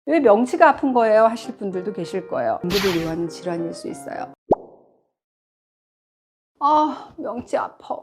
왜 명치가 아픈 거예요? 하실 분들도 계실 거예요. 공부를 이용하는 질환일 수 있어요. 명치 아파.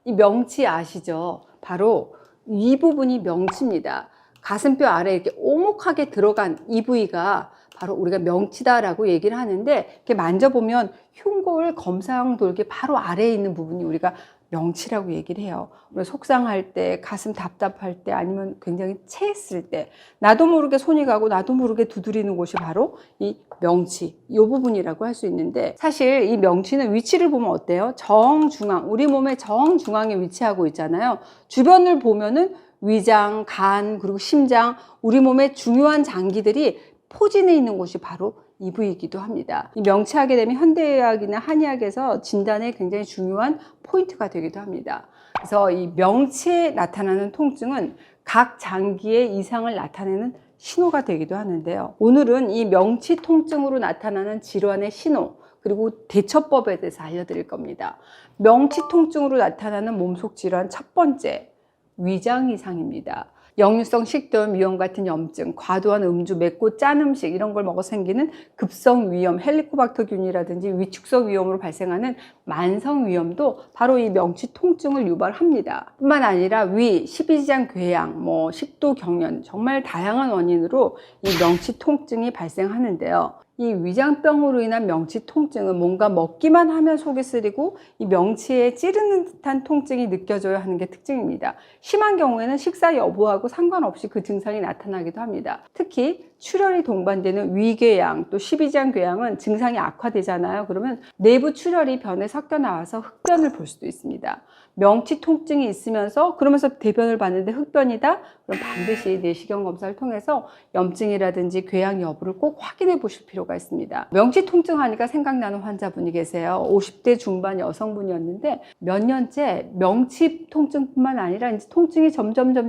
이 명치 아시죠? 바로 이 부분이 명치입니다. 가슴뼈 아래 이렇게 오목하게 들어간 이 부위가 바로 우리가 명치다라고 얘기를 하는데, 이렇게 만져보면 흉골 검사형 돌기 바로 아래에 있는 부분이 우리가 명치라고 얘기를 해요. 우리 속상할 때, 가슴 답답할 때, 아니면 굉장히 체했을 때 나도 모르게 손이 가고 나도 모르게 두드리는 곳이 바로 이 명치, 이 부분이라고 할 수 있는데, 사실 이 명치는 위치를 보면 어때요? 정중앙, 우리 몸의 정중앙에 위치하고 있잖아요. 주변을 보면은 위장, 간, 그리고 심장, 우리 몸의 중요한 장기들이 포진해 있는 곳이 바로 이 부위이기도 합니다. 이 명치하게 되면 현대의학이나 한의학에서 진단에 굉장히 중요한 포인트가 되기도 합니다. 그래서 이 명치에 나타나는 통증은 각 장기의 이상을 나타내는 신호가 되기도 하는데요. 오늘은 이 명치 통증으로 나타나는 질환의 신호, 그리고 대처법에 대해서 알려드릴 겁니다. 명치 통증으로 나타나는 몸속 질환 첫 번째, 위장 이상입니다. 역류성 식도염, 위염 같은 염증, 과도한 음주, 맵고 짠 음식 이런 걸 먹어 생기는 급성 위염, 헬리코박터균이라든지 위축성 위염으로 발생하는 만성 위염도 바로 이 명치 통증을 유발합니다. 뿐만 아니라 위, 십이지장 궤양, 식도 경련, 정말 다양한 원인으로 이 명치 통증이 발생하는데요. 이 위장병으로 인한 명치 통증은 뭔가 먹기만 하면 속이 쓰리고 이 명치에 찌르는 듯한 통증이 느껴져야 하는 게 특징입니다. 심한 경우에는 식사 여부하고 상관없이 그 증상이 나타나기도 합니다. 특히 출혈이 동반되는 위궤양, 또 십이지장 궤양은 증상이 악화되잖아요. 그러면 내부 출혈이 변에 섞여 나와서 흑변을 볼 수도 있습니다. 명치 통증이 있으면서 그러면서 대변을 봤는데 흑변이다? 그럼 반드시 내시경 검사를 통해서 염증이라든지 궤양 여부를 꼭 확인해 보실 필요가 있습니다. 명치 통증 하니까 생각나는 환자분이 계세요. 50대 중반 여성분이었는데 몇 년째 명치 통증뿐만 아니라 이제 통증이 점점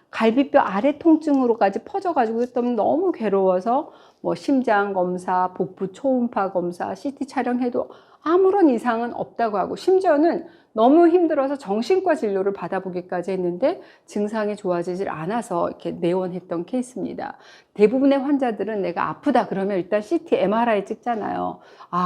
갈비뼈 아래 통증으로까지 퍼져가지고 너무 괴로워서 심장 검사, 복부 초음파 검사, CT 촬영해도 아무런 이상은 없다고 하고, 심지어는 너무 힘들어서 정신과 진료를 받아보기까지 했는데 증상이 좋아지질 않아서 이렇게 내원했던 케이스입니다. 대부분의 환자들은 내가 아프다 그러면 일단 CT, MRI 찍잖아요.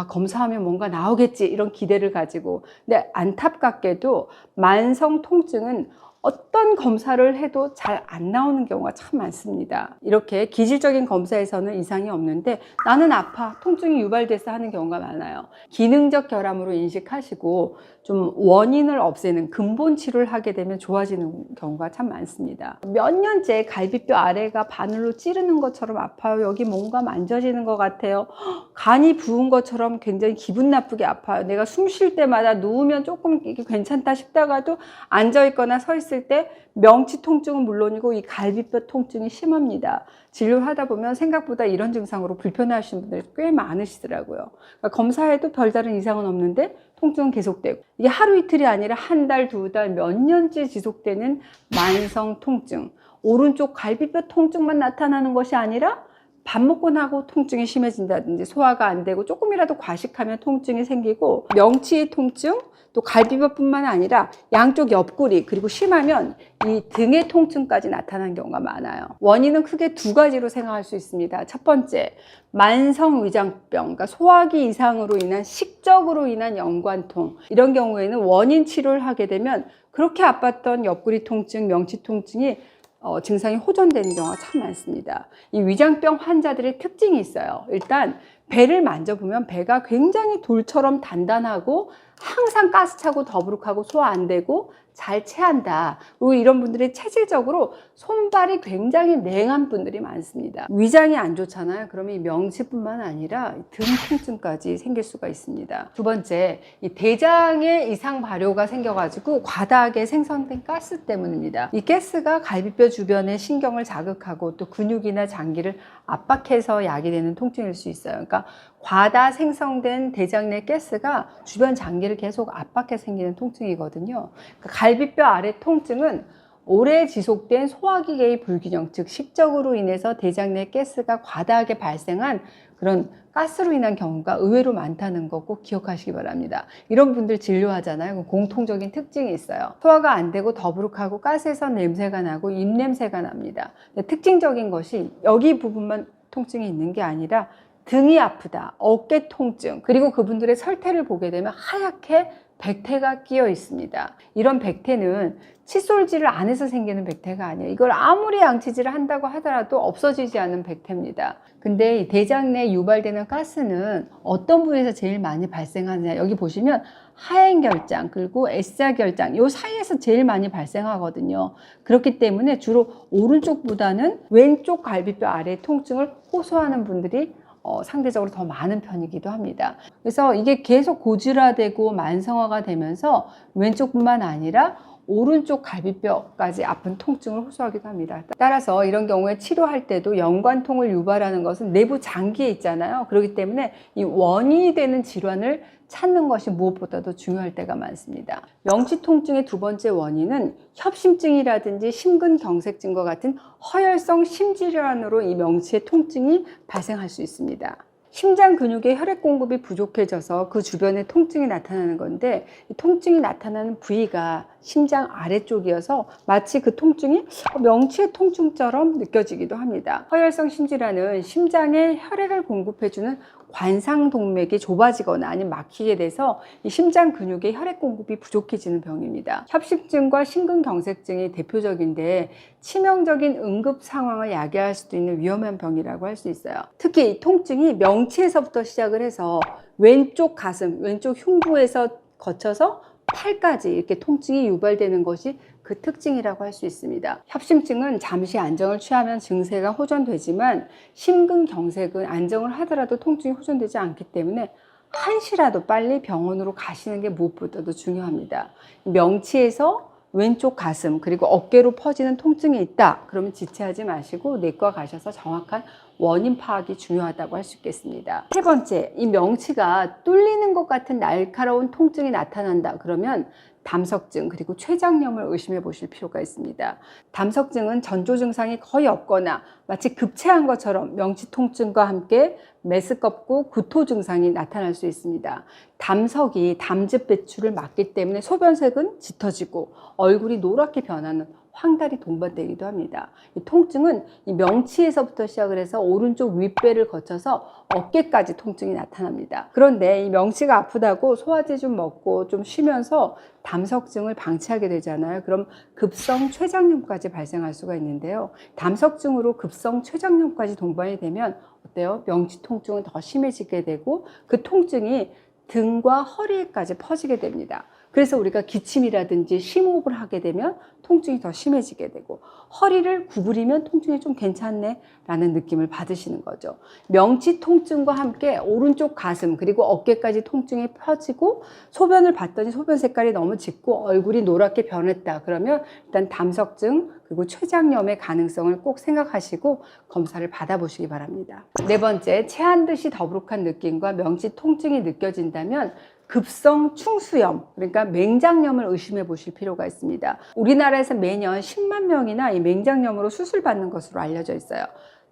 검사하면 뭔가 나오겠지 이런 기대를 가지고. 근데 안타깝게도 만성 통증은 어떤 검사를 해도 잘 안 나오는 경우가 참 많습니다. 이렇게 기질적인 검사에서는 이상이 없는데 나는 아파, 통증이 유발돼서 하는 경우가 많아요. 기능적 결함으로 인식하시고 좀 원인을 없애는 근본 치료를 하게 되면 좋아지는 경우가 참 많습니다. 몇 년째 갈비뼈 아래가 바늘로 찌르는 것처럼 아파요. 여기 뭔가 만져지는 것 같아요. 간이 부은 것처럼 굉장히 기분 나쁘게 아파요. 내가 숨 쉴 때마다 누우면 조금 이게 괜찮다 싶다가도 앉아있거나 서 있을 때 명치 통증은 물론이고 이 갈비뼈 통증이 심합니다. 진료를 하다 보면 생각보다 이런 증상으로 불편해하시는 분들이 꽤 많으시더라고요. 그러니까 검사해도 별다른 이상은 없는데 통증은 계속되고, 이게 하루 이틀이 아니라 한 달, 두 달, 몇 년째 지속되는 만성 통증, 오른쪽 갈비뼈 통증만 나타나는 것이 아니라 밥 먹고 나고 통증이 심해진다든지 소화가 안 되고 조금이라도 과식하면 통증이 생기고, 명치의 통증, 또 갈비뼈뿐만 아니라 양쪽 옆구리, 그리고 심하면 이 등의 통증까지 나타나는 경우가 많아요. 원인은 크게 두 가지로 생각할 수 있습니다. 첫 번째, 만성 위장병, 그러니까 소화기 이상으로 인한 식적으로 인한 연관통. 이런 경우에는 원인 치료를 하게 되면 그렇게 아팠던 옆구리 통증, 명치 통증이 증상이 호전되는 경우가 참 많습니다. 이 위장병 환자들의 특징이 있어요. 일단 배를 만져보면 배가 굉장히 돌처럼 단단하고 항상 가스차고 더부룩하고 소화 안 되고 잘 체한다. 그리고 이런 분들이 체질적으로 손발이 굉장히 냉한 분들이 많습니다. 위장이 안 좋잖아요. 그러면 이 명치뿐만 아니라 등 통증까지 생길 수가 있습니다. 두 번째, 이 대장에 이상 발효가 생겨가지고 과다하게 생성된 가스 때문입니다. 이 가스가 갈비뼈 주변의 신경을 자극하고 또 근육이나 장기를 압박해서 야기되는 통증일 수 있어요. 그러니까 과다 생성된 대장 내 가스가 주변 장기를 계속 압박해 생기는 통증이거든요. 그러니까 갈비뼈 아래 통증은 오래 지속된 소화기계의 불균형, 즉 식적으로 인해서 대장 내 가스가 과다하게 발생한 그런 가스로 인한 경우가 의외로 많다는 거 꼭 기억하시기 바랍니다. 이런 분들 진료하잖아요. 공통적인 특징이 있어요. 소화가 안 되고 더부룩하고 가스에서 냄새가 나고 입냄새가 납니다. 특징적인 것이 여기 부분만 통증이 있는 게 아니라 등이 아프다, 어깨 통증, 그리고 그분들의 설태를 보게 되면 하얗게 백태가 끼어 있습니다. 이런 백태는 칫솔질을 안 해서 생기는 백태가 아니에요. 이걸 아무리 양치질을 한다고 하더라도 없어지지 않는 백태입니다. 근데 이 대장 내 유발되는 가스는 어떤 부위에서 제일 많이 발생하느냐, 여기 보시면 하행결장 그리고 S자결장 요 사이에서 제일 많이 발생하거든요. 그렇기 때문에 주로 오른쪽보다는 왼쪽 갈비뼈 아래 통증을 호소하는 분들이 상대적으로 더 많은 편이기도 합니다. 그래서 이게 계속 고질화되고 만성화가 되면서 왼쪽뿐만 아니라 오른쪽 갈비뼈까지 아픈 통증을 호소하기도 합니다. 따라서 이런 경우에 치료할 때도 연관통을 유발하는 것은 내부 장기에 있잖아요. 그렇기 때문에 이 원인이 되는 질환을 찾는 것이 무엇보다도 중요할 때가 많습니다. 명치 통증의 두 번째 원인은 협심증이라든지 심근경색증과 같은 허혈성 심질환으로 이 명치의 통증이 발생할 수 있습니다. 심장 근육의 혈액 공급이 부족해져서 그 주변에 통증이 나타나는 건데, 이 통증이 나타나는 부위가 심장 아래쪽이어서 마치 그 통증이 명치의 통증처럼 느껴지기도 합니다. 허혈성 심질환은 심장에 혈액을 공급해주는 관상동맥이 좁아지거나 아니면 막히게 돼서 이 심장 근육의 혈액 공급이 부족해지는 병입니다. 협심증과 심근경색증이 대표적인데 치명적인 응급 상황을 야기할 수도 있는 위험한 병이라고 할 수 있어요. 특히 이 통증이 명치에서부터 시작을 해서 왼쪽 가슴, 왼쪽 흉부에서 거쳐서 팔까지 이렇게 통증이 유발되는 것이 그 특징이라고 할 수 있습니다. 협심증은 잠시 안정을 취하면 증세가 호전되지만 심근경색은 안정을 하더라도 통증이 호전되지 않기 때문에 한시라도 빨리 병원으로 가시는 게 무엇보다도 중요합니다. 명치에서 왼쪽 가슴 그리고 어깨로 퍼지는 통증이 있다, 그러면 지체하지 마시고 내과 가셔서 정확한 원인 파악이 중요하다고 할 수 있겠습니다. 세 번째, 이 명치가 뚫리는 것 같은 날카로운 통증이 나타난다 그러면 담석증 그리고 췌장염을 의심해 보실 필요가 있습니다. 담석증은 전조 증상이 거의 없거나 마치 급체한 것처럼 명치 통증과 함께 메스껍고 구토 증상이 나타날 수 있습니다. 담석이 담즙 배출을 막기 때문에 소변색은 짙어지고 얼굴이 노랗게 변하는 황달이 동반되기도 합니다. 이 통증은 이 명치에서부터 시작을 해서 오른쪽 윗배를 거쳐서 어깨까지 통증이 나타납니다. 그런데 이 명치가 아프다고 소화제 좀 먹고 좀 쉬면서 담석증을 방치하게 되잖아요. 그럼 급성 췌장염까지 발생할 수가 있는데요. 담석증으로 급성 췌장염까지 동반이 되면 어때요? 명치 통증은 더 심해지게 되고 그 통증이 등과 허리에까지 퍼지게 됩니다. 그래서 우리가 기침이라든지 심호흡을 하게 되면 통증이 더 심해지게 되고, 허리를 구부리면 통증이 좀 괜찮네 라는 느낌을 받으시는 거죠. 명치 통증과 함께 오른쪽 가슴 그리고 어깨까지 통증이 펴지고, 소변을 봤더니 소변 색깔이 너무 짙고 얼굴이 노랗게 변했다 그러면 일단 담석증 그리고 췌장염의 가능성을 꼭 생각하시고 검사를 받아보시기 바랍니다. 네 번째, 체한 듯이 더부룩한 느낌과 명치 통증이 느껴진다면 급성 충수염, 그러니까 맹장염을 의심해 보실 필요가 있습니다. 우리나라에서 매년 10만 명이나 이 맹장염으로 수술받는 것으로 알려져 있어요.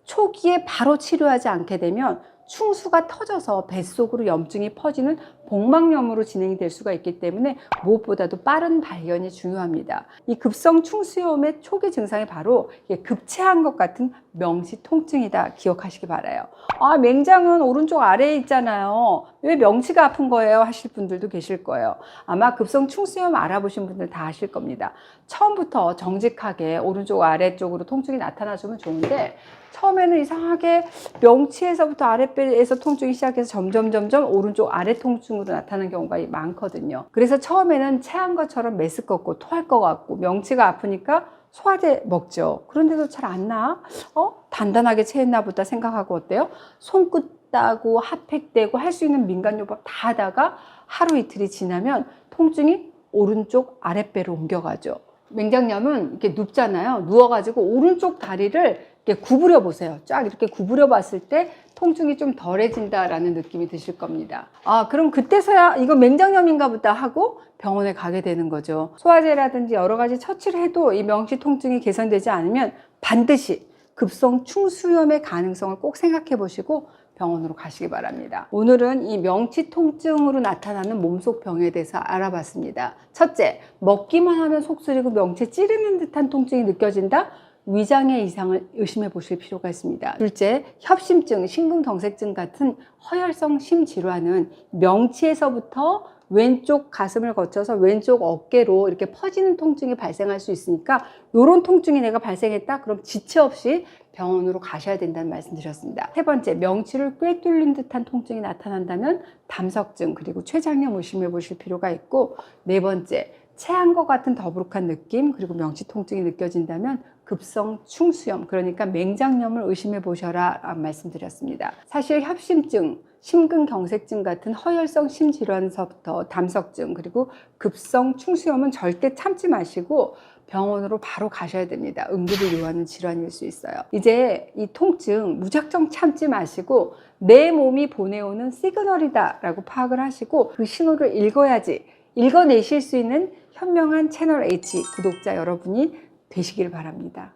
초기에 바로 치료하지 않게 되면 충수가 터져서 뱃속으로 염증이 퍼지는 복막염으로 진행이 될 수가 있기 때문에 무엇보다도 빠른 발견이 중요합니다. 이 급성 충수염의 초기 증상이 바로 급체한 것 같은 명치 통증이다 기억하시기 바라요. 아, 맹장은 오른쪽 아래에 있잖아요. 왜 명치가 아픈 거예요? 하실 분들도 계실 거예요. 아마 급성 충수염 알아보신 분들 다 아실 겁니다. 처음부터 정직하게 오른쪽 아래쪽으로 통증이 나타나주면 좋은데, 처음에는 이상하게 명치에서부터 아랫배에서 통증이 시작해서 점점 오른쪽 아래 통증으로 나타나는 경우가 많거든요. 그래서 처음에는 체한 것처럼 메스껍고 토할 것 같고 명치가 아프니까 소화제 먹죠. 그런데도 잘 안 나? 단단하게 체했나 보다 생각하고 어때요? 손끝 따고 핫팩대고 할 수 있는 민간요법 다 하다가 하루 이틀이 지나면 통증이 오른쪽 아랫배로 옮겨가죠. 맹장염은 이렇게 눕잖아요. 누워가지고 오른쪽 다리를 이렇게 구부려 보세요. 쫙 이렇게 구부려 봤을 때 통증이 좀 덜해진다라는 느낌이 드실 겁니다. 아, 그럼 그때서야 이거 맹장염인가 보다 하고 병원에 가게 되는 거죠. 소화제라든지 여러 가지 처치를 해도 이 명치 통증이 개선되지 않으면 반드시 급성 충수염의 가능성을 꼭 생각해 보시고 병원으로 가시기 바랍니다. 오늘은 이 명치 통증으로 나타나는 몸속 병에 대해서 알아봤습니다. 첫째, 먹기만 하면 속 쓰리고 명치에 찌르는 듯한 통증이 느껴진다? 위장의 이상을 의심해 보실 필요가 있습니다. 둘째, 협심증, 심근경색증 같은 허혈성 심질환은 명치에서부터 왼쪽 가슴을 거쳐서 왼쪽 어깨로 이렇게 퍼지는 통증이 발생할 수 있으니까 이런 통증이 내가 발생했다? 그럼 지체 없이 병원으로 가셔야 된다는 말씀 드렸습니다. 세 번째, 명치를 꿰 뚫린 듯한 통증이 나타난다면 담석증 그리고 췌장염 의심해 보실 필요가 있고, 네 번째, 체한 것 같은 더부룩한 느낌 그리고 명치 통증이 느껴진다면 급성 충수염, 그러니까 맹장염을 의심해 보셔라 라는 말씀드렸습니다. 사실 협심증, 심근경색증 같은 허혈성 심질환서부터 담석증 그리고 급성 충수염은 절대 참지 마시고 병원으로 바로 가셔야 됩니다. 응급을 요하는 질환일 수 있어요. 이제 이 통증 무작정 참지 마시고 내 몸이 보내오는 시그널이다 라고 파악을 하시고 그 신호를 읽어야지, 읽어내실 수 있는 현명한 채널 H 구독자 여러분이 되시길 바랍니다.